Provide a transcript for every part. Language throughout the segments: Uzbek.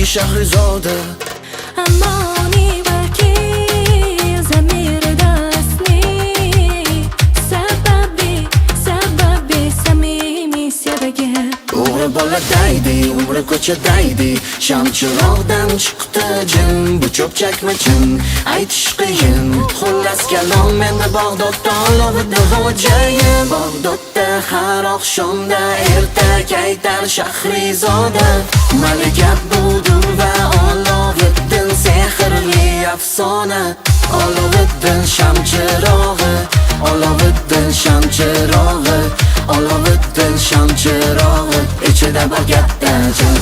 Shahrizoda. Amoni balki zamir dastni sababi samimiy sevgi. Umri boladaydi, umri ko'chadaydi, sham chiroqdan chiqdi jin. Bu cho'pchakmachin aytish qiyin. Xullas kalom menda Bag'dodda olovida xo'jayin. Bag'dodda har oqshomda ertak aytar Shahrizoda. Malika budur va Oloviddin sehrli afsona. Oloviddin sham chirog'i, Oloviddin sham chirog'i, Oloviddin sham chirog'i, ichida bor katta jon.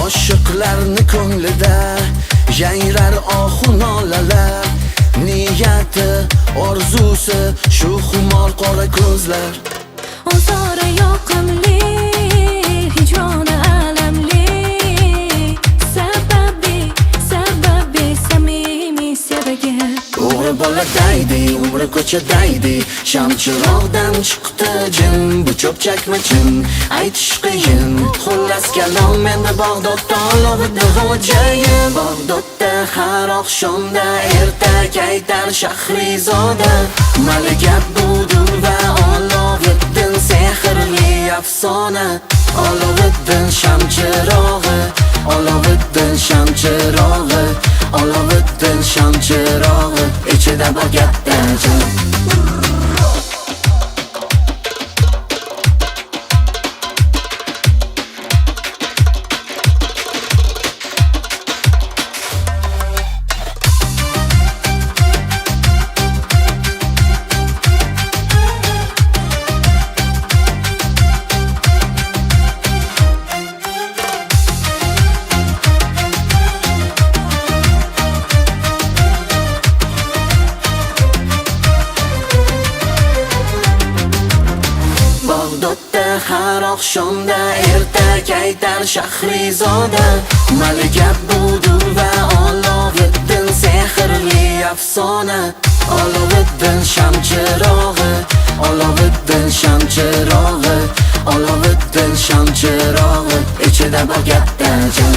Oshiqlarni ko'nglida yangrar ohu nolalar. Niyati, orzusi shu xumor qora ko'zlar. Ozori yoqimli, hijroni alamli. Sababi samimiy sevgi. O'g'ri boladaydi, umri ko'chadaydi, sham chiroqdan chiqdi jin. Bu cho'pchakmachin aytish qiyin. Xullas kalom menda Bag'dodda olovida xo'jayin. Bag'dodda har oqshomda ertak aytar Shahrizoda. Malika budur va Oloviddin sehrli afsona. Oloviddin sham chirog'i, Oloviddin sham chirog'i, Oloviddin sham chirog'i, ichida bor katta jon. Bag'dodda har oqshomda ertak aytar Shahrizoda. Malika budur va Oloviddin sehrli afsona. Oloviddin sham chirog'i, Oloviddin sham chirog'i, Oloviddin sham chirog'i, ichida bor katta jon.